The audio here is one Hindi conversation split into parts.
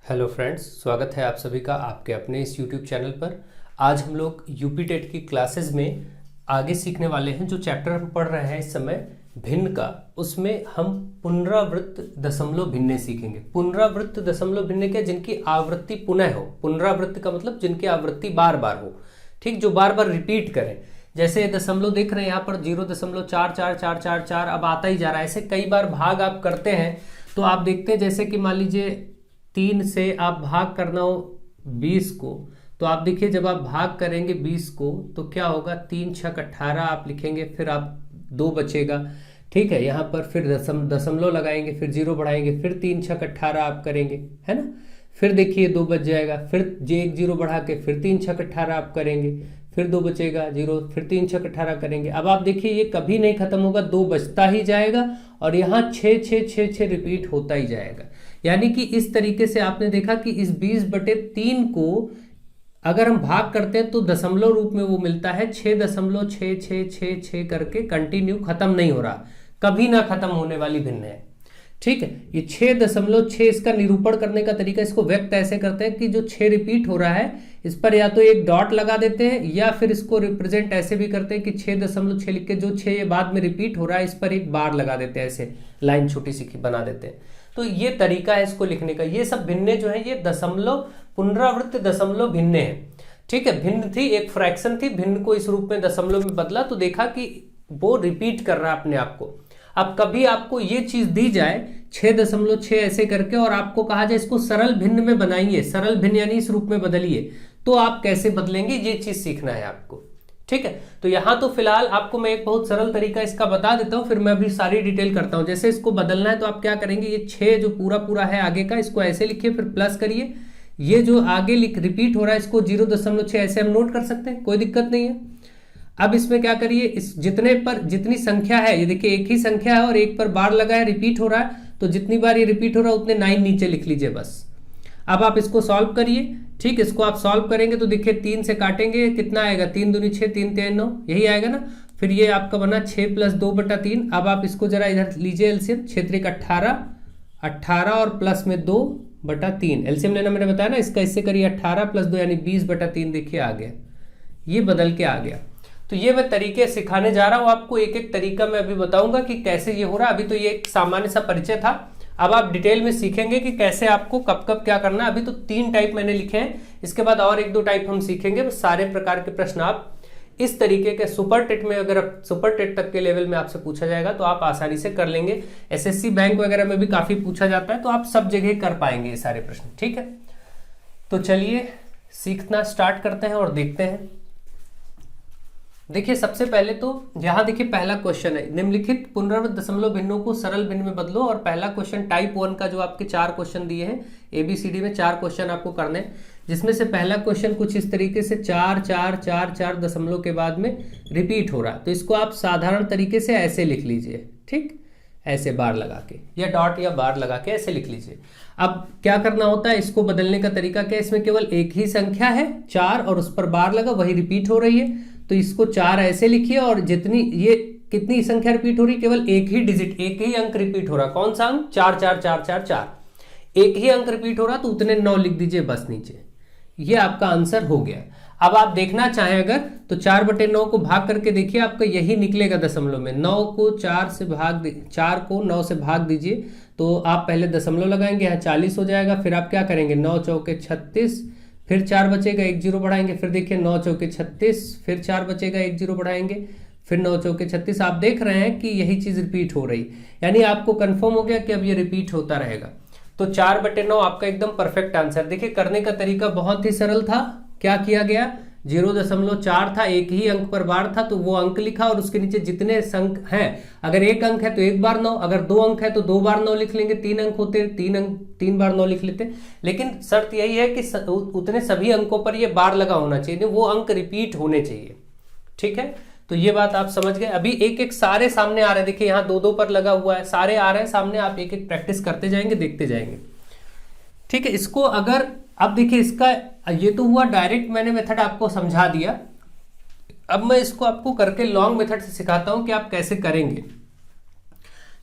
हेलो फ्रेंड्स, स्वागत है आप सभी का आपके अपने इस यूट्यूब चैनल पर। आज हम लोग यूपी टेट की क्लासेस में आगे सीखने वाले हैं। जो चैप्टर हम पढ़ रहे हैं इस समय भिन्न का, उसमें हम पुनरावृत्त दशमलव भिन्ने सीखेंगे। पुनरावृत्त दशमलव भिन्ने क्या? जिनकी आवृत्ति पुनः हो। पुनरावृत्त का मतलब जिनकी आवृत्ति बार बार हो, ठीक, जो बार बार रिपीट करें। जैसे दशमलव देख रहे हैं यहाँ पर 0.44444 अब आता ही जा रहा है। ऐसे कई बार भाग आप करते हैं तो आप देखते हैं, जैसे कि मान लीजिए 3 से आप भाग करना हो 20 को, तो आप देखिए जब आप भाग करेंगे 20 को तो क्या होगा, 3 छक 18 आप लिखेंगे, फिर आप 2 बचेगा, ठीक है। यहाँ पर फिर दशमलव लगाएंगे, फिर 0 बढ़ाएंगे, फिर 3 छक 18 आप करेंगे, है ना। फिर देखिए 2 बच जाएगा, फिर जे 1 0 बढ़ा के फिर 3 छक 18 आप करेंगे, फिर 2 बचेगा 0, फिर 3 छक 18 करेंगे। अब आप देखिए ये कभी नहीं खत्म होगा, 2 बचता ही जाएगा और यहाँ 6 6 6 6 रिपीट होता ही जाएगा। यानी कि इस तरीके से आपने देखा कि इस 20/3 को अगर हम भाग करते हैं तो दशमलव रूप में वो मिलता है 6.6666 करके, कंटिन्यू, खत्म नहीं हो रहा, कभी ना खत्म होने वाली भिन्न है, ठीक है। ये 6.6 इसका निरूपण करने का तरीका, इसको व्यक्त ऐसे करते हैं कि जो 6 रिपीट हो रहा है इस पर या तो एक डॉट लगा देते हैं या फिर इसको रिप्रेजेंट ऐसे भी करते हैं कि 6.6 लिख के जो 6 ये बाद में रिपीट हो रहा है इस पर एक बार लगा देते हैं, ऐसे लाइन छोटी सी बना देते हैं। तो ये तरीका है इसको लिखने का। ये सब भिन्ने जो है ये दशमलव, पुनरावृत्त दशमलव भिन्ने हैं, ठीक है। भिन्न थी, एक फ्रैक्शन थी, भिन्न को इस रूप में दशमलव में बदला तो देखा कि वो रिपीट कर रहा है अपने आप को। अब कभी आपको ये चीज दी जाए 6.6 ऐसे करके और आपको कहा जाए इसको सरल भिन्न में बनाइए, सरल भिन्न यानी इस रूप में बदलिए, तो आप कैसे बदलेंगे ये चीज सीखना है आपको, ठीक है। तो यहां तो फिलहाल आपको मैं एक बहुत सरल तरीका इसका बता देता हूं, फिर मैं अभी सारी डिटेल करता हूं। जैसे इसको बदलना है तो आप क्या करेंगे, ये 6 जो पूरा पूरा है आगे का, इसको ऐसे लिखिए, फिर प्लस करिए। ये जो आगे रिपीट हो रहा है इसको 0.6 ऐसे हम नोट कर सकते हैं, कोई दिक्कत नहीं है। अब इसमें क्या करिए, इस जितने पर जितनी संख्या है, ये देखिए एक ही संख्या है और एक पर बार लगा है, रिपीट हो रहा है, तो जितनी बार ये रिपीट हो रहा है उतने 9 नीचे लिख लीजिए बस। अब आप इसको सॉल्व करिए, ठीक। इसको आप सॉल्व करेंगे तो देखिए 3 से काटेंगे, कितना आएगा, 3 दूनी 6, 3 3 9, यही आएगा ना। फिर ये आपका बना 6 + 2/3। अब आप इसको जरा इधर लीजिए एलसीएम, 6 3 18, 18 और प्लस में 2/3 एलसीएम लेना मैंने बताया ना इसका। इससे करिए 18 + 2 यानी 20/3, देखिए आ गया, ये बदल के आ गया। तो ये मैं तरीके सिखाने जा रहा हूं आपको, एक एक तरीका मैं अभी बताऊंगा कि कैसे ये हो रहा है। अभी तो ये एक सामान्य सा परिचय था, अब आप डिटेल में सीखेंगे कि कैसे आपको कब कब क्या करना है। अभी तो 3 टाइप मैंने लिखे हैं, इसके बाद और 1 2 टाइप हम सीखेंगे। सारे प्रकार के प्रश्न आप इस तरीके के सुपर टेट में, अगर सुपर टेट तक के लेवल में आपसे पूछा जाएगा तो आप आसानी से कर लेंगे। एसएससी बैंक वगैरह में भी काफी पूछा जाता है, तो आप सब जगह कर पाएंगे ये सारे प्रश्न, ठीक है। तो चलिए सीखना स्टार्ट करते हैं और देखते हैं। देखिए सबसे पहले तो यहां देखिए पहला क्वेश्चन है, निम्नलिखित पुनरावृत्त दशमलव भिन्नों को सरल भिन्न में बदलो। और पहला क्वेश्चन टाइप 1 का, जो आपके 4 क्वेश्चन दिए हैं, ABCD में 4 क्वेश्चन आपको करने हैं, जिसमें से पहला क्वेश्चन कुछ इस तरीके से 4 4 4 4 दशमलव के बाद में रिपीट हो रहा है, तो इसको आप साधारण तरीके से ऐसे लिख लीजिए, ठीक, ऐसे बार लगा के या डॉट या बार लगा के ऐसे लिख लीजिए। अब क्या करना होता है, इसको बदलने का तरीका क्या है, इसमें केवल एक ही संख्या है 4 और उस पर बार लगा, वही रिपीट हो रही है, तो इसको 4 ऐसे लिखिए और जितनी ये कितनी संख्या रिपीट हो रही है, केवल एक ही डिजिट, एक ही अंक रिपीट हो रहा है। कौन सा अंक? 4 4 4 4 4, एक ही अंक रिपीट हो रहा, तो उतने 9 लिख दीजिए बस नीचे। ये आपका आंसर हो गया। अब आप देखना चाहें अगर तो 4/9 को भाग करके देखिए, आपका यही निकलेगा दशमलव में। 9 को 4 को 9 से भाग दीजिए, तो आप पहले दशमलव लगाएंगे, यहाँ 40 हो जाएगा। फिर आप क्या करेंगे, 9 चौके 36, फिर 4 बचेगा, 1 0 बढ़ाएंगे, फिर देखिए 9 चौके 36, फिर 4 बचेगा, 1 0 बढ़ाएंगे, फिर 9 चौके 36। आप देख रहे हैं कि यही चीज रिपीट हो रही, यानी आपको कंफर्म हो गया कि अब ये रिपीट होता रहेगा। तो 4/9 आपका एकदम परफेक्ट आंसर। देखिए करने का तरीका बहुत ही सरल था। क्या किया गया, 0.4 था, एक ही अंक पर बार था, तो वो अंक लिखा और उसके नीचे जितने अंक हैं, अगर एक अंक है तो एक बार 9, अगर 2 अंक है तो 2 बार 9 लिख लेंगे, 3 अंक होते 3 बार 9 लिख लेते। लेकिन शर्त यही है कि उतने सभी अंकों पर ये बार लगा होना चाहिए, वो अंक रिपीट होने चाहिए, ठीक है। तो ये बात आप समझ गए। अभी एक एक सारे सामने आ रहे हैं, देखिए यहाँ 2 2 पर लगा हुआ है, सारे आ रहे हैं सामने, आप एक एक प्रैक्टिस करते जाएंगे, देखते जाएंगे, ठीक है। इसको अगर अब देखिए इसका ये तो हुआ डायरेक्ट, मैंने मेथड आपको समझा दिया। अब मैं इसको आपको करके लॉन्ग मेथड से सिखाता हूं कि आप कैसे करेंगे।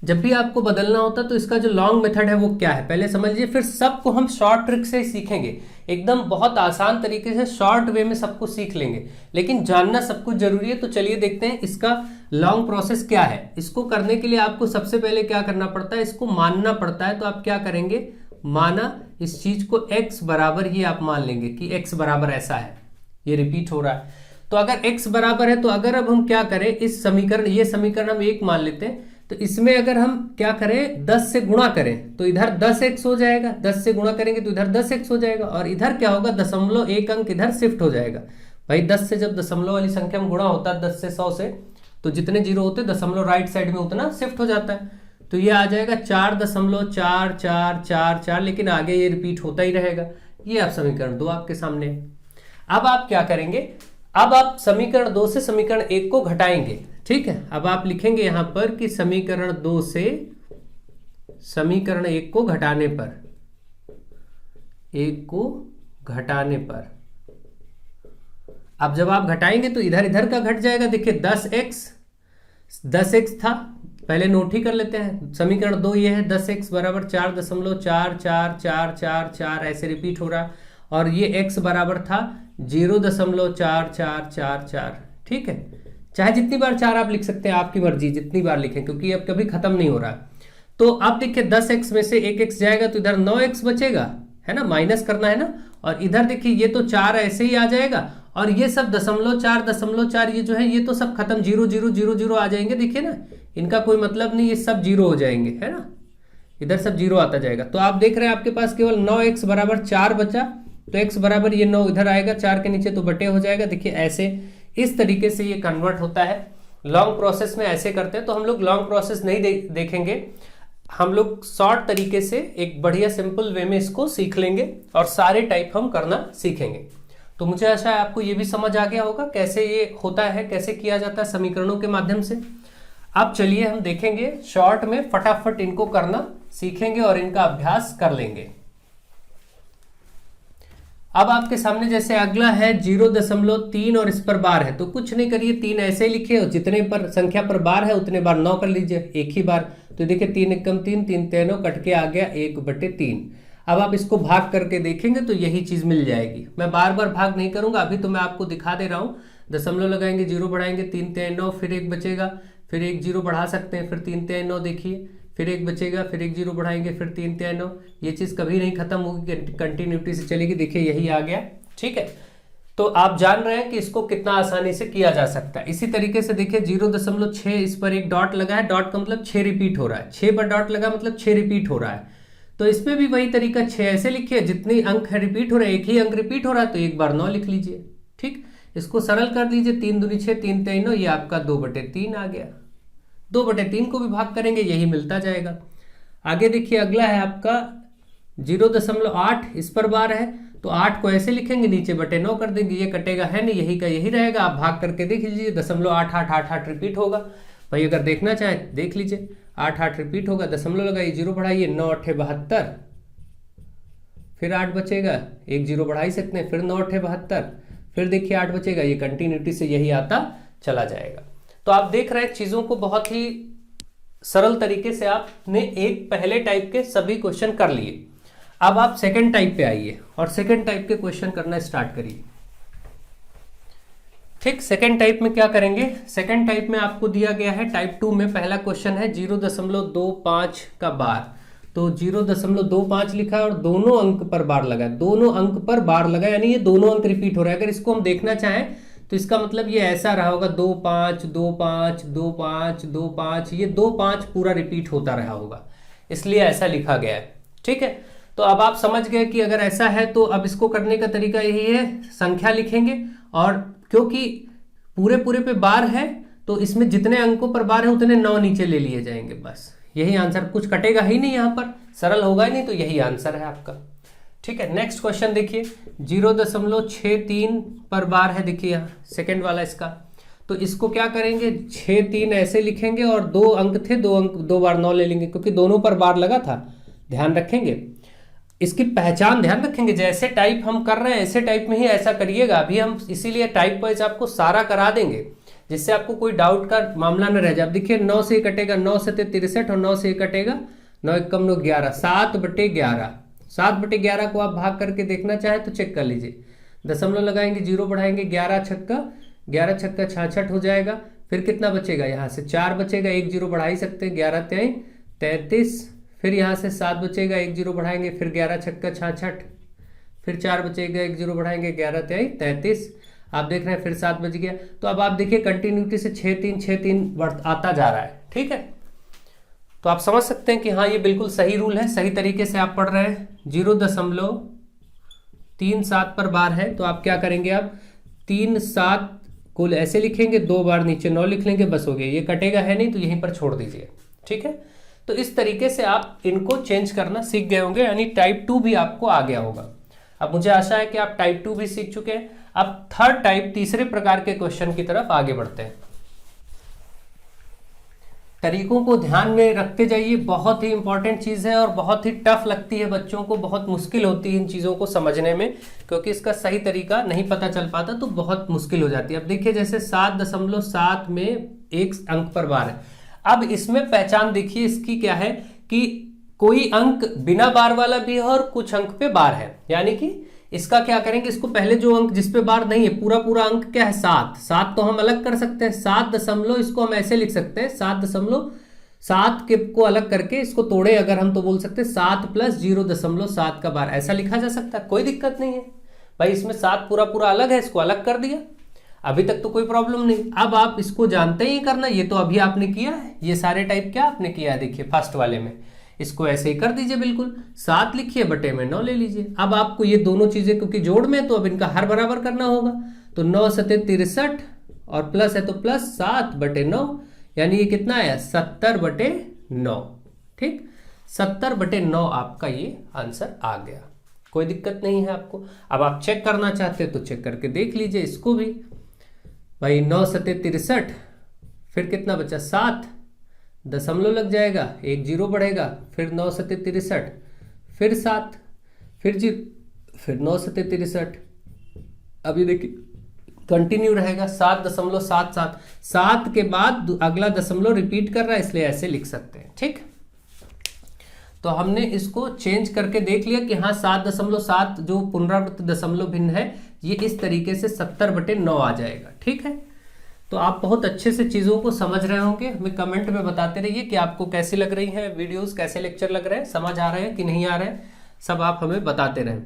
जब भी आपको बदलना होता है तो इसका जो लॉन्ग मेथड है वो क्या है पहले समझ लीजिए, फिर सबको हम शॉर्ट ट्रिक से ही सीखेंगे, एकदम बहुत आसान तरीके से शॉर्ट वे में सबको सीख लेंगे, लेकिन जानना सब कुछ जरूरी है। तो चलिए देखते हैं इसका लॉन्ग प्रोसेस क्या है। इसको करने के लिए आपको सबसे पहले क्या करना पड़ता है, इसको मानना पड़ता है। तो आप क्या करेंगे, माना इस चीज को x बराबर, ये आप मान लेंगे कि x बराबर ऐसा है, ये रिपीट हो रहा है। तो अगर x बराबर है तो अगर अब हम क्या करें, इस समीकरण, ये समीकरण हम 1 मान लेते हैं, तो इसमें अगर हम क्या करें 10 से गुणा करें तो इधर 10x हो जाएगा, 10 से गुणा करेंगे तो इधर 10x हो जाएगा, और इधर क्या होगा, दशमलव एक अंक इधर शिफ्ट हो जाएगा। भाई 10 से जब दशमलव वाली संख्या में गुणा होता है 10 से 100 से, तो जितने जीरो होते हैं दशमलव राइट साइड में उतना शिफ्ट हो जाता है। तो ये आ जाएगा 4.4444, लेकिन आगे ये रिपीट होता ही रहेगा। ये आप समीकरण 2 आपके सामने। अब आप क्या करेंगे, अब आप समीकरण 2 से समीकरण 1 को घटाएंगे, ठीक है। अब आप लिखेंगे यहां पर कि समीकरण 2 से समीकरण 1 को घटाने पर, 1 को घटाने पर, अब जब आप घटाएंगे तो इधर इधर का घट जाएगा। देखिए 10x था, पहले नोट ही कर लेते हैं। समीकरण 2 ये है, 10x बराबर 4.4444, ऐसे रिपीट हो रहा, और ये x बराबर था 0.4444, ठीक है। चाहे जितनी बार 4 आप लिख सकते हैं, आपकी मर्जी जितनी बार लिखें, क्योंकि अब कभी खत्म नहीं हो रहा। तो अब देखिए 10x में से 1x जाएगा तो इधर 9x बचेगा, है ना, माइनस करना है ना। और इधर देखिए ये तो 4 ऐसे ही आ जाएगा, और ये सब 0.4 ये जो है ये तो सब खत्म, 0 0 0 0 आ जाएंगे। देखिए ना, इनका कोई मतलब नहीं, ये सब 0 हो जाएंगे, है ना, इधर सब 0 आता जाएगा। तो आप देख रहे हैं आपके पास केवल 9x बराबर 4 बचा, तो x बराबर ये 9 इधर आएगा, 4 के नीचे तो बटे हो जाएगा। देखिए ऐसे इस तरीके से ये कन्वर्ट होता है। लॉन्ग प्रोसेस में ऐसे करते हैं। तो हम लोग लॉन्ग प्रोसेस नहीं देखेंगे, हम लोग शॉर्ट तरीके से एक बढ़िया सिंपल वे में इसको सीख लेंगे और सारे टाइप हम करना सीखेंगे। तो मुझे आशा है आपको ये भी समझ आ गया होगा कैसे ये होता है, कैसे किया जाता है समीकरणों के माध्यम से। अब चलिए हम देखेंगे शॉर्ट में, फटाफट इनको करना सीखेंगे और इनका अभ्यास कर लेंगे। अब आपके सामने जैसे अगला है 0.3 और इस पर बार है, तो कुछ नहीं करिए, 3 ऐसे लिखिए और जितने पर संख्या पर बार है उतने बार 9 कर लीजिए एक ही बार। तो देखिए 3 एकम 3, 3 3 कट के आ गया 1/3। अब आप इसको भाग करके देखेंगे तो यही चीज मिल जाएगी। मैं बार बार भाग नहीं करूंगा, अभी तो मैं आपको दिखा दे रहा हूं। दशमलव लगाएंगे, 0 बढ़ाएंगे, 3 3 9, फिर 1 बचेगा, फिर 1 0 बढ़ा सकते हैं, फिर 3 3 9 देखिए, फिर 1 बचेगा, फिर 1 0 बढ़ाएंगे, फिर 3 3 9। ये चीज कभी नहीं खत्म होगी, कंटिन्यूटी से चलेगी। देखिए यही आ गया, ठीक है। तो आप जान रहे हैं कि इसको कितना आसानी से किया जा सकता है। इसी तरीके से देखिए 0.6, इस पर एक डॉट लगा है, डॉट का मतलब 6 रिपीट हो रहा है, 6 पर डॉट लगा मतलब 6 रिपीट हो रहा है। तो इसमें भी वही तरीका, 6 ऐसे लिखिए, जितने अंक है रिपीट हो रहे हैं, एक ही अंक रिपीट हो रहा है तो एक बार 9 लिख लीजिए, ठीक। इसको सरल कर लीजिए, 3 दूनी 6, 3 3 9, ये आपका 2/3 आ गया। 2/3 को भी भाग करेंगे, यही मिलता जाएगा। आगे देखिए अगला है आपका 0.8, इस पर बार है तो 8 को ऐसे लिखेंगे, नीचे बटे 9 कर देंगे, ये कटेगा है नहीं, यही का यही रहेगा। आप भाग करके देख लीजिए, 0.8888 रिपीट होगा। भाई अगर देखना चाहे देख लीजिए, 8 8 रिपीट होगा, दशमलव लगाइए, 0 बढ़ाइए, 9 8 72, फिर 8 बचेगा, 1 0 बढ़ा ही सकते हैं, फिर 9 8 72, फिर देखिए 8 बचेगा, ये कंटिन्यूटी से यही आता चला जाएगा। तो आप देख रहे हैं चीजों को बहुत ही सरल तरीके से आपने एक पहले टाइप के सभी क्वेश्चन कर लिए। अब आप सेकंड टाइप पे आइए और सेकंड टाइप के क्वेश्चन करना स्टार्ट करिए, ठीक। सेकंड टाइप में क्या करेंगे, सेकंड टाइप में आपको दिया गया है टाइप 2 में पहला क्वेश्चन है 0.25 का बार। तो 0.25 लिखा है और दोनों अंक पर बार लगा, दोनों अंक पर बार लगा, यानी ये दोनों अंक रिपीट हो रहा है। अगर इसको हम देखना चाहें तो इसका मतलब ये ऐसा रहा होगा, 2 5 2 5 2 5 2 5, ये 2 5 पूरा रिपीट होता रहा होगा, इसलिए ऐसा लिखा गया है, ठीक है। तो अब आप समझ गए कि अगर ऐसा है तो अब इसको करने का तरीका यही है, संख्या लिखेंगे, और क्योंकि पूरे पूरे पे बार है तो इसमें जितने अंकों पर बार है उतने 9 नीचे ले लिए जाएंगे, बस यही आंसर, कुछ कटेगा ही नहीं, यहाँ पर सरल होगा ही नहीं, तो यही आंसर है आपका, ठीक है। नेक्स्ट क्वेश्चन देखिए 0.63 पर बार है, देखिए यहाँ सेकेंड वाला इसका। तो इसको क्या करेंगे, 6 3 ऐसे लिखेंगे और 2 अंक थे, 2 अंक 2 बार 9 ले लेंगे, क्योंकि दोनों पर बार लगा था। ध्यान रखेंगे इसकी पहचान, ध्यान रखेंगे, जैसे टाइप हम कर रहे हैं ऐसे टाइप में ही ऐसा करिएगा। अभी हम इसीलिए टाइप वाइज आपको सारा करा देंगे, जिससे आपको कोई डाउट का मामला न रह जाए। अब देखिए 9 से कटेगा 9 सते 63 और 9 से कटेगा 9 एकम 9 11, 7/11। 7/11 को आप भाग करके देखना चाहे तो चेक कर लीजिए। दशमलव लगाएंगे, जीरो बढ़ाएंगे, 11 छक्का 66 हो जाएगा। फिर कितना बचेगा, यहाँ से 4 बचेगा, एक जीरो बढ़ा ही सकते हैं, 11 3 33। फिर यहाँ से 7 बचेगा, एक जीरो बढ़ाएंगे, फिर 11 छक्का 66, फिर 4 बचेगा, एक जीरो बढ़ाएंगे, 11 3 33। आप देख रहे हैं फिर 7 बच गया। तो अब आप देखिए कंटिन्यूटी से 6-3 आता जा रहा है, ठीक है। तो आप समझ सकते हैं कि हाँ ये बिल्कुल सही रूल है, सही तरीके से आप पढ़ रहे हैं। 0.37 पर बार है तो आप क्या करेंगे, आप 3-7 को ऐसे लिखेंगे, 2 बार नीचे 9 लिख लेंगे, बस हो गया। ये कटेगा है नहीं तो यहीं पर छोड़ दीजिए, ठीक है। तो इस तरीके से आप इनको चेंज करना सीख गए होंगे, यानी टाइप 2 भी आपको आ गया होगा। अब मुझे आशा है कि आप टाइप 2 भी सीख चुके हैं। अब थर्ड टाइप, तीसरे प्रकार के क्वेश्चन की तरफ आगे बढ़ते हैं। तरीकों को ध्यान में रखते जाइए, बहुत ही इंपॉर्टेंट चीज़ है और बहुत ही टफ लगती है बच्चों को, बहुत मुश्किल होती है इन चीज़ों को समझने में, क्योंकि इसका सही तरीका नहीं पता चल पाता तो बहुत मुश्किल हो जाती है। अब देखिए जैसे 7.7 में एक अंक पर बार है। अब इसमें पहचान देखिए इसकी क्या है कि कोई अंक बिना बार वाला भी है और कुछ अंक पे बार है, यानी कि इसका क्या करेंगे, इसको पहले जो अंक जिस पे बार नहीं है, पूरा अंक क्या है 7 तो हम अलग कर सकते हैं। 7 दशमलव, इसको हम ऐसे लिख सकते हैं 7.7 के को अलग करके इसको तोड़े अगर हम तो बोल सकते हैं 7 + 0.7 का बार, ऐसा लिखा जा सकता है, कोई दिक्कत नहीं है भाई। इसमें 7 पूरा अलग है, इसको अलग कर दिया, अभी तक तो कोई प्रॉब्लम नहीं। अब आप इसको जानते ही करना, ये तो अभी आपने किया है, ये सारे टाइप क्या आपने किया है, देखिए फर्स्ट वाले में इसको ऐसे ही कर दीजिए, बिल्कुल 7 लिखिए, बटे में 9 ले लीजिए। अब आपको ये दोनों चीजें क्योंकि जोड़ में तो अब इनका हर बराबर करना होगा, तो 9 सते 63 और प्लस है तो प्लस 7/9, यानी ये कितना आया 70/9, ठीक। 70/9 आपका ये आंसर आ गया, कोई दिक्कत नहीं है आपको। अब आप चेक करना चाहते हैं तो चेक करके देख लीजिए इसको भी भाई। 9 सते 63, फिर कितना बचा 7, दशमलव लग जाएगा, एक जीरो बढ़ेगा, फिर 9 सते 63, फिर 7, फिर 9 सते 63। अब ये देखिए कंटिन्यू रहेगा 7.77, 7 के बाद अगला दशमलव रिपीट कर रहा है, इसलिए ऐसे लिख सकते हैं, ठीक। तो हमने इसको चेंज करके देख लिया कि हाँ 7.7 जो पुनरावृत्त दशमलव भिन्न है ये इस तरीके से 70/9 आ जाएगा, ठीक है। तो आप बहुत अच्छे से चीज़ों को समझ रहे होंगे, हमें कमेंट में बताते रहिए कि आपको कैसी लग रही है वीडियोस, कैसे लेक्चर लग रहे हैं, समझ आ रहे हैं कि नहीं आ रहे हैं, सब आप हमें बताते रहें।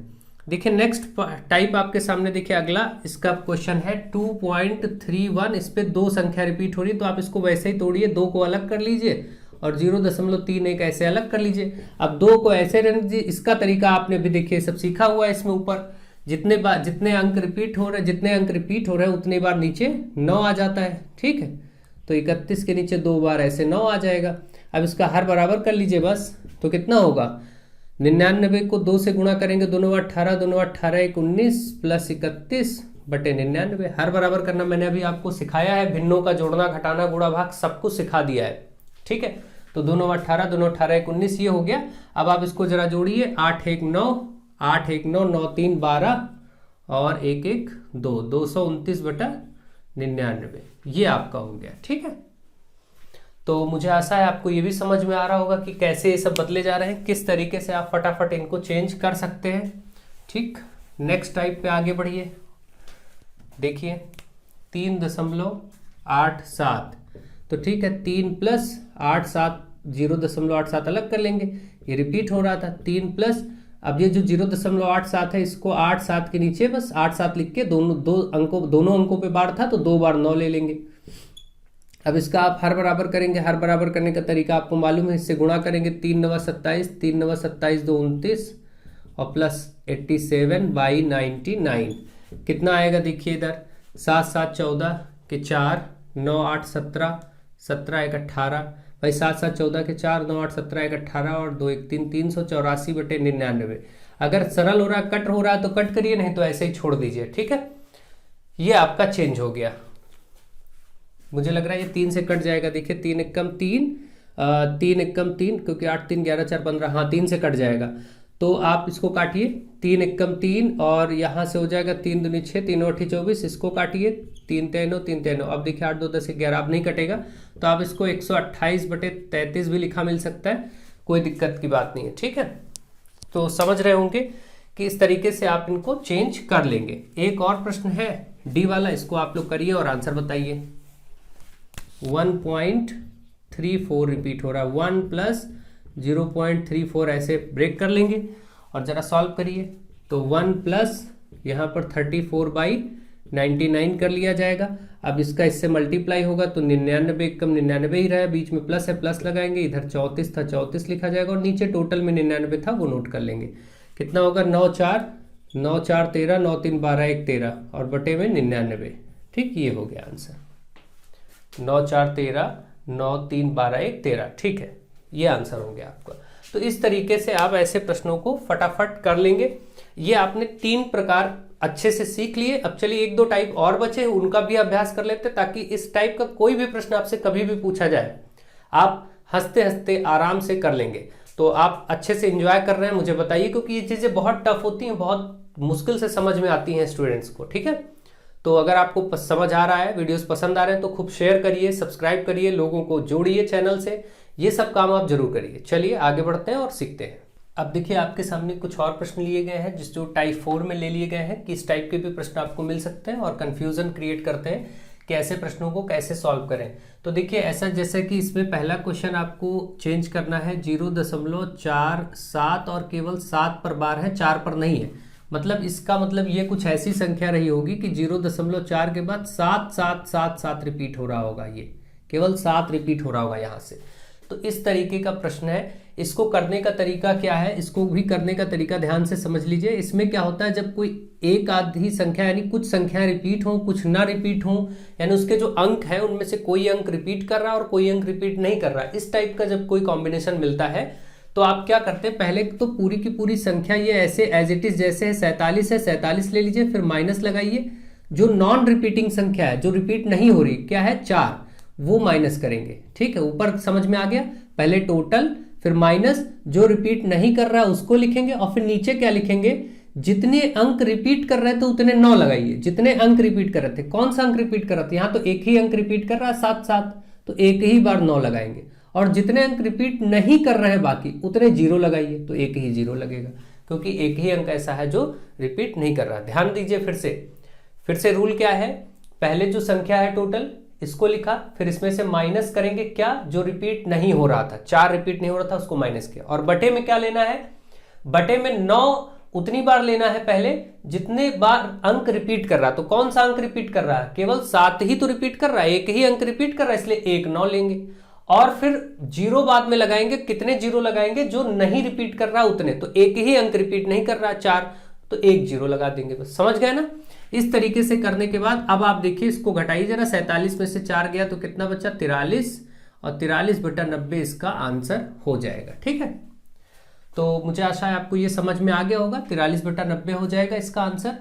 देखिए नेक्स्ट टाइप आपके सामने, देखिए अगला इसका क्वेश्चन है 2.31। इस पे 2 संख्या रिपीट हो रही है तो आप इसको वैसे ही तोड़िए, 2 को अलग कर लीजिए और 0.31 ऐसे अलग कर लीजिए। अब 2 को ऐसे रहने दीजिए, इसका तरीका आपने भी देखिए सब सीखा हुआ है। इसमें ऊपर जितने अंक रिपीट हो रहे हैं उतने बार नीचे 9 आ जाता है, ठीक है। तो 31 के नीचे 2 बार ऐसे 9 आ जाएगा। अब इसका हर बराबर कर लीजिए बस, तो कितना होगा 99 को 2 से गुणा करेंगे, 2 18, 2 18 1 19 प्लस 31/99। हर बराबर करना मैंने अभी आपको सिखाया है, भिन्नों का जोड़ना घटाना गुणा भाग सब कुछ सिखा दिया है, ठीक है। तो 2 18, 2 18 1 19 ये हो गया। अब आप इसको जरा जोड़िए, 8 1 9, 8 1 9, 9 3 12 और 1 1 2, 229/99 ये आपका हो गया, ठीक है। तो मुझे आशा है आपको ये भी समझ में आ रहा होगा कि कैसे ये सब बदले जा रहे हैं, किस तरीके से आप फटाफट इनको चेंज कर सकते हैं, ठीक। नेक्स्ट टाइप पे आगे बढ़िए। देखिए 3.87, तो ठीक है 3 + 87, 0.87 अलग कर लेंगे, ये रिपीट हो रहा था। 3 प्लस, अब ये जो 0.87 है इसको 8-7 के नीचे बस 8-7 लिख के दोनों अंकों पे बार था तो 2 बार 9 ले लेंगे। अब इसका आप हर बराबर करेंगे, हर बराबर करने का तरीका आपको मालूम है, इससे गुणा करेंगे 3 9 27, 3 9 27 2 29 और प्लस 87/99 कितना आएगा, देखिए इधर 7 7 14 के 4, 9 8 17, 17 1 18 भाई, 7 7 14 के 4, 9 8 17 1 18 और 2 1 3, 384/99। अगर सरल हो रहा है, कट हो रहा है तो कट करिए, नहीं तो ऐसे ही छोड़ दीजिए, ठीक है। ये आपका चेंज हो गया, मुझे लग रहा है ये 3 से कट जाएगा। देखिए 3 एकम 3, 3 एकम 3, क्योंकि 8 3 11 4 15, हाँ 3 से कट जाएगा। तो आप इसको काटिए, 3 एकम 3 और यहाँ से हो जाएगा 3 दूनी 6, 3 8 24, इसको काटिए 3 3 9। अब देखिए 8 2 10 11, अब नहीं कटेगा तो आप इसको 128/33 भी लिखा मिल सकता है, कोई दिक्कत की बात नहीं है। ठीक है, तो समझ रहे होंगे कि इस तरीके से आप इनको चेंज कर लेंगे। एक और प्रश्न है डी वाला, इसको आप लोग करिए और आंसर बताइए। 1.34 रिपीट हो रहा है, 1 प्लस 0.34 ऐसे ब्रेक कर लेंगे और जरा सॉल्व करिए। तो 1 प्लस यहाँ पर 34/99 कर लिया जाएगा। अब इसका इससे मल्टीप्लाई होगा तो 99 कम 99 ही रहा है, बीच में प्लस है, प्लस लगाएंगे, इधर 34 था 34 लिखा जाएगा और नीचे टोटल में 99 था वो नोट कर लेंगे। कितना होगा, 9 4 9 4 13, 9 3 12 1 13 और बटे में 99। ठीक, ये हो गया आंसर, 9 4 13 9 3 12 1 13। ठीक है, ये आंसर हो गया आपका। तो इस तरीके से आप ऐसे प्रश्नों को फटाफट कर लेंगे। ये आपने 3 प्रकार अच्छे से सीख लिए। अब चलिए 1 2 टाइप और बचे, उनका भी अभ्यास कर लेते हैं, ताकि इस टाइप का कोई भी प्रश्न आपसे कभी भी पूछा जाए आप हंसते हंसते आराम से कर लेंगे। तो आप अच्छे से एंजॉय कर रहे हैं मुझे बताइए, क्योंकि ये चीज़ें बहुत टफ होती हैं, बहुत मुश्किल से समझ में आती हैं स्टूडेंट्स को। ठीक है, तो अगर आपको समझ आ रहा है, वीडियोस पसंद आ रहे हैं तो खूब शेयर करिए, सब्सक्राइब करिए, लोगों को जोड़िए चैनल से, ये सब काम आप जरूर करिए। चलिए आगे बढ़ते हैं और सीखते हैं। अब देखिए आपके सामने कुछ और प्रश्न लिए गए हैं जो टाइप 4 में ले लिए गए हैं कि इस टाइप के भी प्रश्न आपको मिल सकते हैं और कंफ्यूजन क्रिएट करते हैं कि ऐसे प्रश्नों को कैसे सॉल्व करें। तो देखिए ऐसा, जैसे कि इसमें पहला क्वेश्चन आपको चेंज करना है 0.47 और केवल 7 पर बार है, 4 पर नहीं है। मतलब इसका मतलब ये कुछ ऐसी संख्या रही होगी कि 0.4 के बाद 7 7 7 7 रिपीट हो रहा होगा, ये केवल 7 रिपीट हो रहा होगा यहाँ से। तो इस तरीके का प्रश्न है। इसको करने का तरीका क्या है, इसको भी करने का तरीका ध्यान से समझ लीजिए। इसमें क्या होता है, जब कोई एक आधी संख्या यानी कुछ संख्याएं रिपीट हो, कुछ ना रिपीट हो, यानी उसके जो अंक है उनमें से कोई अंक रिपीट कर रहा है और कोई अंक रिपीट नहीं कर रहा है, इस टाइप का जब कोई कॉम्बिनेशन मिलता है तो आप क्या करते हैं, पहले तो पूरी की पूरी संख्या ये ऐसे एज इट इज जैसे है 47 है 47 ले लीजिए, फिर माइनस लगाइए। जो नॉन रिपीटिंग संख्या है, जो रिपीट नहीं हो रही, क्या है 4, वो माइनस करेंगे। ठीक है, ऊपर समझ में आ गया। पहले टोटल, फिर माइनस, जो रिपीट नहीं कर रहा है उसको लिखेंगे और फिर नीचे क्या लिखेंगे, जितने अंक रिपीट कर रहे थे उतने 9 लगाइए। जितने अंक रिपीट कर रहे थे, कौन सा अंक रिपीट कर रहा था, यहां तो एक ही अंक रिपीट कर रहा है 7 7, तो एक ही बार 9 लगाएंगे। और जितने अंक रिपीट नहीं कर रहे हैं बाकी, उतने 0 लगाइए, तो एक ही 0 लगेगा, क्योंकि एक ही अंक ऐसा है जो रिपीट नहीं कर रहा। ध्यान दीजिए फिर से रूल क्या है, पहले जो संख्या है टोटल इसको लिखा, फिर इसमें से माइनस करेंगे क्या, जो रिपीट नहीं हो रहा था, 4 रिपीट नहीं हो रहा था उसको माइनस किया, और बटे में क्या लेना है, बटे में 9 उतनी बार लेना है पहले जितने बार अंक रिपीट कर रहा है। तो कौन सा अंक रिपीट कर रहा है, केवल 7 ही तो रिपीट कर रहा है, एक ही अंक रिपीट कर रहा है, इसलिए 1 9 लेंगे और फिर 0 बाद में लगाएंगे। कितने 0 लगाएंगे, जो नहीं रिपीट कर रहा उतने, तो एक ही अंक रिपीट नहीं कर रहा 4, तो 1 0 लगा देंगे। बस समझ गए ना। इस तरीके से करने के बाद अब आप देखिए, इसको घटाइए जरा, 47 में से 4 गया तो कितना बचा, 43, और 43/90 इसका आंसर हो जाएगा। ठीक है, तो मुझे आशा है आपको ये समझ में आ गया होगा, 43/90 हो जाएगा इसका आंसर।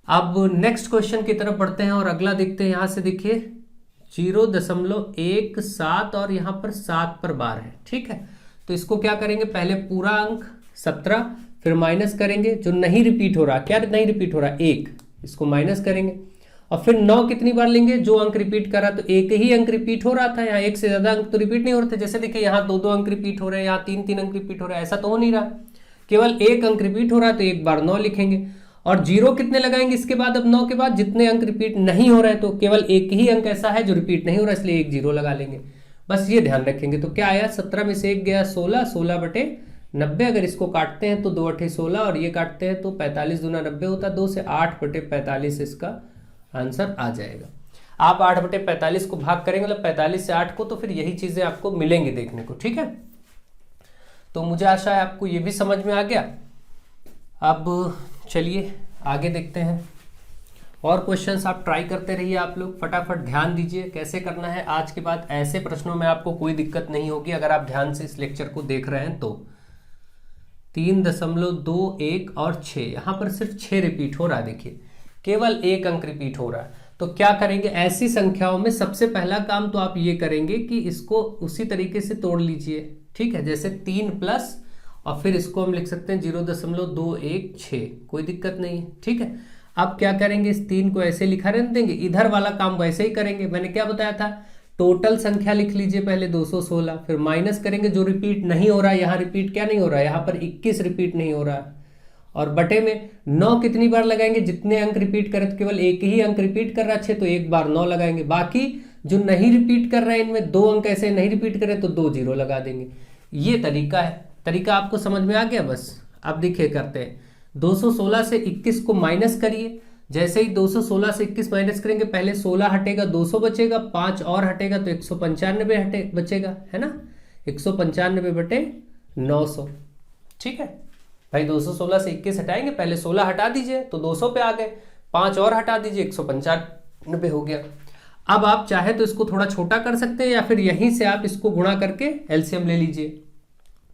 अब नेक्स्ट क्वेश्चन की तरफ बढ़ते हैं और अगला देखते हैं। यहां से देखिए 0.17 और यहां पर 7 पर बार है। ठीक है, तो इसको क्या करेंगे, पहले पूरा अंक 17, फिर माइनस करेंगे जो नहीं रिपीट हो रहा, क्या नहीं रिपीट हो रहा, 1, इसको माइनस करेंगे और फिर 9 कितनी बार लेंगे, जो अंक रिपीट कर रहा, तो एक ही अंक रिपीट हो रहा था, यहाँ एक से ज्यादा अंक तो रिपीट नहीं हो रहे थे। जैसे देखिए यहाँ 2 2 अंक रिपीट हो रहे हैं, यहाँ 3 3 अंक रिपीट हो रहे हैं, ऐसा तो हो नहीं रहा, केवल एक अंक रिपीट हो रहा है, तो एक बार 9 लिखेंगे। और 0 कितने लगाएंगे इसके बाद, अब 9 के बाद जितने अंक रिपीट नहीं हो रहे हैं, तो केवल एक ही अंक ऐसा है जो रिपीट नहीं हो रहा, इसलिए 1 0 लगा लेंगे। बस ये ध्यान रखेंगे। तो क्या आया, 17 में से 1 गया 16, 16/90। अगर इसको काटते हैं तो 2 8 16 और ये काटते हैं तो 45 दूना 90 होता है, 2 से 8/45 इसका आंसर आ जाएगा। आप 8/45 को भाग करेंगे, मतलब 45 से 8 को, तो फिर यही चीजें आपको मिलेंगी देखने को। ठीक है, तो मुझे आशा है आपको ये भी समझ में आ गया। अब चलिए आगे देखते हैं और क्वेश्चंस आप ट्राई करते रहिए। आप लोग फटाफट ध्यान दीजिए कैसे करना है। आज के बाद ऐसे प्रश्नों में आपको कोई दिक्कत नहीं होगी अगर आप ध्यान से इस लेक्चर को देख रहे हैं तो। 3.21 और 6, यहां पर सिर्फ 6 रिपीट हो रहा है, देखिए केवल एक अंक रिपीट हो रहा है। तो क्या करेंगे, ऐसी संख्याओं में सबसे पहला काम तो आप ये करेंगे कि इसको उसी तरीके से तोड़ लीजिए। ठीक है, जैसे 3 प्लस और फिर इसको हम लिख सकते हैं 0.216, कोई दिक्कत नहीं है। ठीक है, अब क्या करेंगे, इस 3 को ऐसे लिखा रहने देंगे, इधर वाला काम वैसे ही करेंगे। मैंने क्या बताया था, टोटल संख्या लिख लीजिए पहले 216, फिर माइनस करेंगे जो रिपीट नहीं हो रहा है, यहाँ रिपीट क्या नहीं हो रहा है, यहाँ पर 21 रिपीट नहीं हो रहा है, और बटे में 9 कितनी बार लगाएंगे, जितने अंक रिपीट करें तो केवल एक ही अंक रिपीट कर रहा है तो एक बार 9 लगाएंगे, बाकी जो नहीं रिपीट कर रहे हैं इनमें 2 अंक ऐसे नहीं रिपीट करें तो 2 जीरो लगा देंगे। ये तरीका है। तरीका आपको समझ में आ गया? बस अब देखिए करते हैं। 216 से 21 को माइनस करिए। जैसे ही 216 से 21 माइनस करेंगे, पहले 16 हटेगा 200 बचेगा, 5 और हटेगा तो 195 बचेगा, है ना, 195 बटे 900। ठीक है भाई, 216 से 21 हटाएंगे, पहले 16 हटा दीजिए तो 200 पे आ गए, 5 और हटा दीजिए 195 हो गया। अब आप चाहे तो इसको थोड़ा छोटा कर सकते हैं, या फिर यहीं से आप इसको गुणा करके एलसीएम ले लीजिए।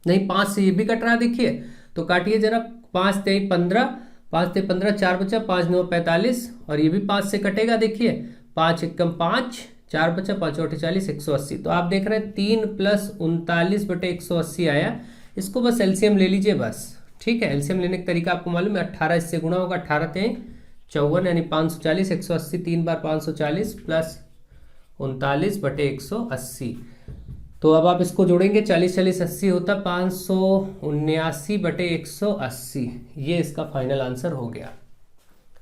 नहीं, 5 से ये भी कट रहा, देखिए तो काटिए जरा, 5 3 15, 5 3 15, 4 बचा, 5 9 45, और ये भी 5 से कटेगा, देखिए 5 1 5, 4 बचा, 5 और 48, 180। तो आप देख रहे हैं 3 + 39 बटे 180 आया। इसको बस एलसीएम ले लीजिए बस। ठीक है, एलसीएम लेने का तरीका आपको मालूम है, 18 इससे गुणा होगा, 18 3 54 यानी 540, 180 3 बार 540 प्लस 39 बटे 180। तो अब आप इसको जोड़ेंगे, 40 40 80 होता 579 बटे 180। ये इसका फाइनल आंसर हो गया।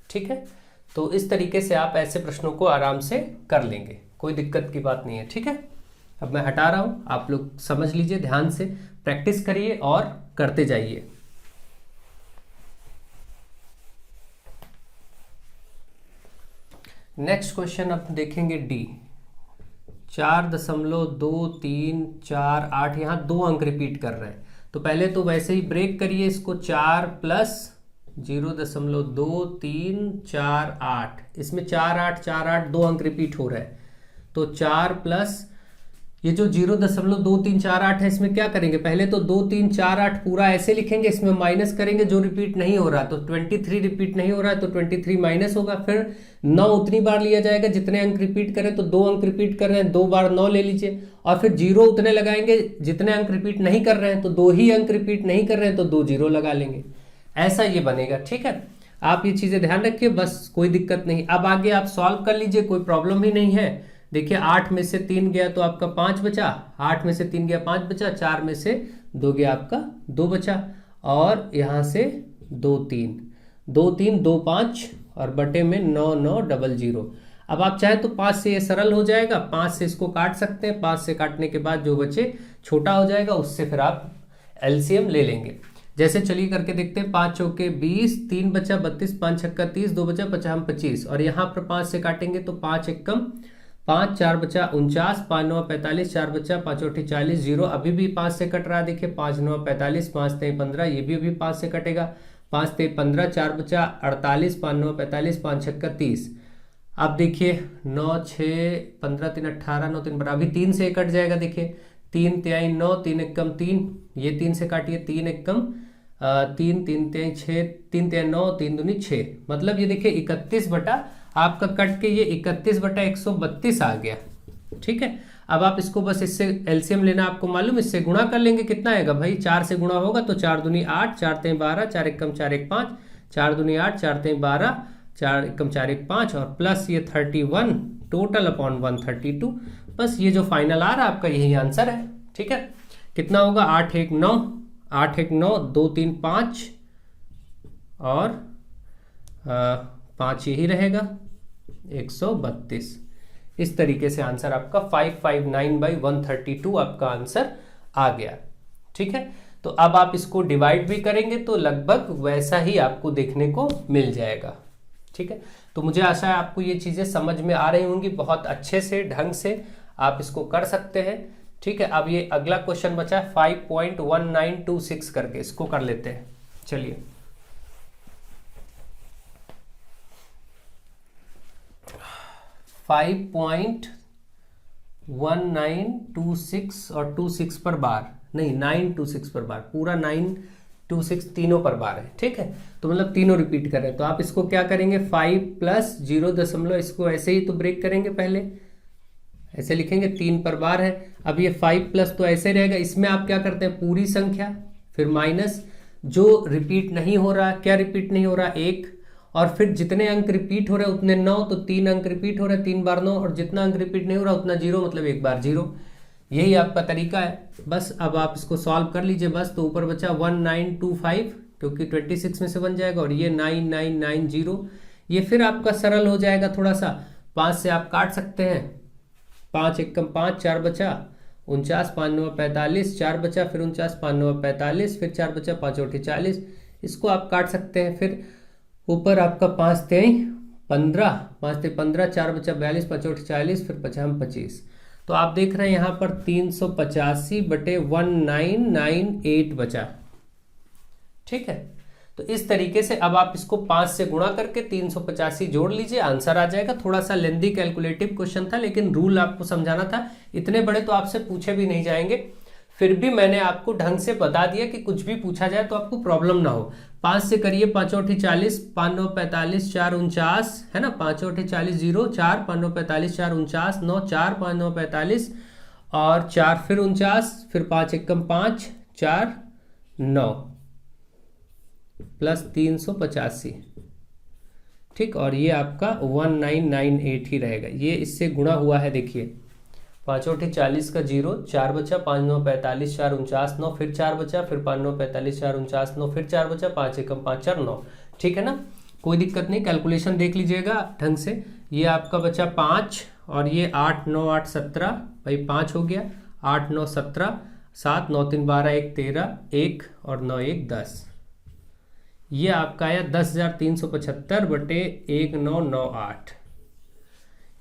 ठीक है, तो इस तरीके से आप ऐसे प्रश्नों को आराम से कर लेंगे, कोई दिक्कत की बात नहीं है। ठीक है, अब मैं हटा रहा हूं, आप लोग समझ लीजिए, ध्यान से प्रैक्टिस करिए और करते जाइए। नेक्स्ट क्वेश्चन अब देखेंगे डी। 4.2348, यहाँ 2 अंक रिपीट कर रहे हैं, तो पहले तो वैसे ही ब्रेक करिए इसको, 4 + 0.2348, इसमें 4 8 4 8 2 अंक रिपीट हो रहा है, तो 4 प्लस ये जो 0.2348 है, इसमें क्या करेंगे, पहले तो 2 3 4 8 पूरा ऐसे लिखेंगे, इसमें माइनस करेंगे जो रिपीट नहीं हो रहा, तो 23 रिपीट नहीं हो रहा है तो 23 माइनस होगा, फिर 9 उतनी बार लिया जाएगा जितने अंक रिपीट करें, तो 2 अंक रिपीट कर रहे हैं, 2 बार 9 ले लीजिए, और फिर 0 उतने लगाएंगे जितने अंक रिपीट नहीं कर रहे हैं, तो 2 ही अंक रिपीट नहीं कर रहे हैं तो 2 जीरो लगा लेंगे, ऐसा ये बनेगा। ठीक है, आप ये चीजें ध्यान रखिए, बस कोई दिक्कत नहीं। अब आगे आप सॉल्व कर लीजिए, कोई प्रॉब्लम ही नहीं है। देखिए 8 में से 3 गया तो आपका 5 बचा, 8 में से 3 गया 5 बचा, 4 में से 2 गया आपका 2 बचा, और यहाँ से 2 3 2 3 2 5 और बटे में 9 9 00। अब आप चाहे तो 5 से ये सरल हो जाएगा, 5 से इसको काट सकते हैं, 5 से काटने के बाद जो बचे छोटा हो जाएगा, उससे फिर आप एलसीएम ले लेंगे। जैसे चलिए करके देखते हैं, 5 चौके 20, 3 बचा 32, 5 छक्का 30, 2 बचा 50 25, और यहाँ पर 5 से काटेंगे तो 5 1 5, 4 बचा 49, 5 9 45, 4 बचा 5 8 40, 0 अभी भी 5 से कट रहा है, देखिए 5 9 45, 5 3 15, ये भी अभी 5 से कटेगा, 5 3 15, 4 बचा 48, 5 9 45, 5 छक्का 30। अब देखिए 9 6 15 3 18, 9 3 12, अभी 3 से कट जाएगा, देखिए 3 3 9, 3 1 3, ये 3 से काटिए, 3 1 3 3 3 6, 3 3 9, 3 दूनी 6, मतलब ये देखिए 31 बटा आपका कट के ये 31 बटा 132 आ गया। ठीक है, अब आप इसको बस इससे एलसीएम लेना आपको मालूम, इससे गुणा कर लेंगे, कितना आएगा भाई, 4 से गुणा होगा तो 4 दूनी 8, 4 3 12, 4 1 4 1 5, 4 दूनी 8, 4 3 12, 4 1 4 1 5, और प्लस ये 31 टोटल अपॉन 132। बस ये जो फाइनल आ रहा है आपका यही आंसर है। ठीक है, कितना होगा, 8 1 9, 8 1 9, 2 3 5 और 5 यही रहेगा, 132। इस तरीके से आंसर आपका 559/132 आपका आंसर आ गया। ठीक है, तो अब आप इसको डिवाइड भी करेंगे तो लगभग वैसा ही आपको देखने को मिल जाएगा। ठीक है, तो मुझे आशा है आपको ये चीजें समझ में आ रही होंगी, बहुत अच्छे से ढंग से आप इसको कर सकते हैं। ठीक है, अब ये अगला क्वेश्चन बचा है 5.1926 करके, इसको कर लेते हैं। चलिए 5.1926 और 26 पर बार नहीं, 926 पर बार, पूरा 926 तीनों पर बार है। ठीक है, तो मतलब तीनों रिपीट कर रहे हैं, तो आप इसको क्या करेंगे, 5 प्लस 0 इसको ऐसे ही तो ब्रेक करेंगे, पहले ऐसे लिखेंगे, 3 पर बार है। अब ये 5 प्लस तो ऐसे रहेगा, इसमें आप क्या करते हैं, पूरी संख्या फिर माइनस जो रिपीट नहीं हो रहा, क्या रिपीट नहीं हो रहा, 1, और फिर जितने अंक रिपीट हो रहे हैं उतने 9, तो 3 अंक रिपीट हो रहे हैं, 3 बार 9, और जितना अंक रिपीट नहीं हो रहा उतना 0, मतलब 1 बार 0। यही आपका तरीका है। बस अब आप इसको सॉल्व कर लीजिए बस। तो ऊपर बचा 1925, क्योंकि 26 में से बन जाएगा, और ये 9990। ये फिर आपका सरल हो जाएगा थोड़ा सा। 5 से आप काट सकते हैं, 5 एकम 5, 4 बचा 49, 5 9 45, 4 बचा, फिर 49, 5 9 45, फिर 4 बचा, 5 8 40। इसको आप काट सकते हैं। फिर ऊपर आपका 5 3 15, 5 3 15, 4 बचा 42, 5 8 40, फिर बचा हम 25। तो आप देख रहे हैं यहाँ पर 385/1998 बचा। ठीक है, तो इस तरीके से अब आप इसको 5 से गुणा करके 385 जोड़ लीजिए, आंसर आ जाएगा। थोड़ा सा लेंदी कैलकुलेटिव क्वेश्चन था, लेकिन रूल आपको समझाना था। इतने बड़े तो आपसे पूछे भी नहीं जाएंगे, फिर भी मैंने आपको ढंग से बता दिया कि कुछ भी पूछा जाए तो आपको प्रॉब्लम ना हो। 5 से करिए, 5 8 40, 5 9 45, 4 49, है ना, 5 8 40 0 4, 5 9 45, 4 49, 9 4, 5 9 45, और 4 फिर 49, फिर 5 एकम 5, 4 9 प्लस 385। ठीक, और ये आपका 1998 ही रहेगा। ये इससे गुणा हुआ है, देखिए 5 8 40 का 0, 4 बचा, 5 9 45, 4 49 9, फिर 4 बचा, फिर 5 9 45, 4 49 9, फिर 4 बचा, 5 एकम 5 4 9। ठीक है ना, कोई दिक्कत नहीं, कैलकुलेशन देख लीजिएगा ढंग से। ये आपका बचा 5, और ये 8 9 8 17, भाई 5 हो गया, 8 9 17, 7 9 3 12, 1 13, 1 और 9 1 10। ये आपका आया 10,375/1998।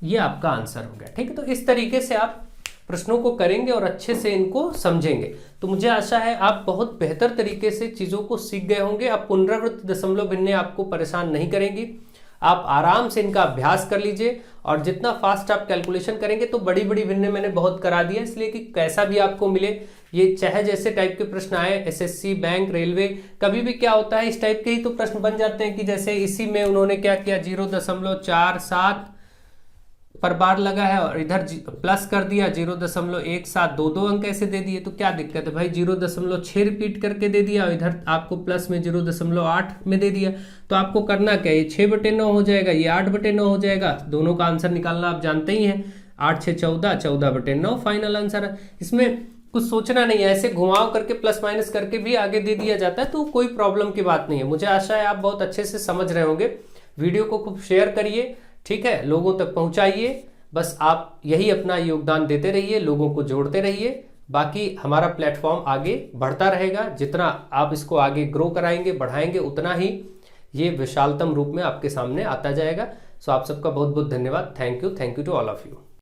ये आपका आंसर हो गया। ठीक है, तो इस तरीके से आप प्रश्नों को करेंगे और अच्छे से इनको समझेंगे, तो मुझे आशा है आप बहुत बेहतर तरीके से चीज़ों को सीख गए होंगे। अब पुनरावृत्त दशमलव भिन्नें आपको परेशान नहीं करेंगी, आप आराम से इनका अभ्यास कर लीजिए। और जितना फास्ट आप कैलकुलेशन करेंगे, तो बड़ी बड़ी भिन्नें मैंने बहुत करा दिया, इसलिए कि कैसा भी आपको मिले, ये चाहे जैसे टाइप के प्रश्न आए, एसएससी, बैंक, रेलवे, कभी भी क्या होता है, इस टाइप के ही तो प्रश्न बन जाते हैं। कि जैसे इसी में उन्होंने क्या किया, 0.47 पर बार लगा है, और इधर प्लस कर दिया 0.17, दो अंक ऐसे दे दिए, तो क्या दिक्कत है भाई। 0.6 रिपीट करके दे दिया, और इधर आपको प्लस में 0.8 में दे दिया। तो आपको करना क्या, ये 6/9 हो जाएगा, ये 8/9 हो जाएगा। दोनों का आंसर निकालना आप जानते ही हैं, 8 6 14, 14/9 फाइनल आंसर है। इसमें कुछ सोचना नहीं है, ऐसे घुमाव करके प्लस माइनस करके भी आगे दे दिया जाता है, तो कोई प्रॉब्लम की बात नहीं है। मुझे आशा है आप बहुत अच्छे से समझ रहे होंगे। वीडियो को खूब शेयर करिए, ठीक है, लोगों तक पहुंचाइए। बस आप यही अपना योगदान देते रहिए, लोगों को जोड़ते रहिए। बाकी हमारा प्लेटफॉर्म आगे बढ़ता रहेगा, जितना आप इसको आगे ग्रो कराएंगे, बढ़ाएंगे, उतना ही ये विशालतम रूप में आपके सामने आता जाएगा। सो आप सबका बहुत बहुत धन्यवाद। Thank you to all of you.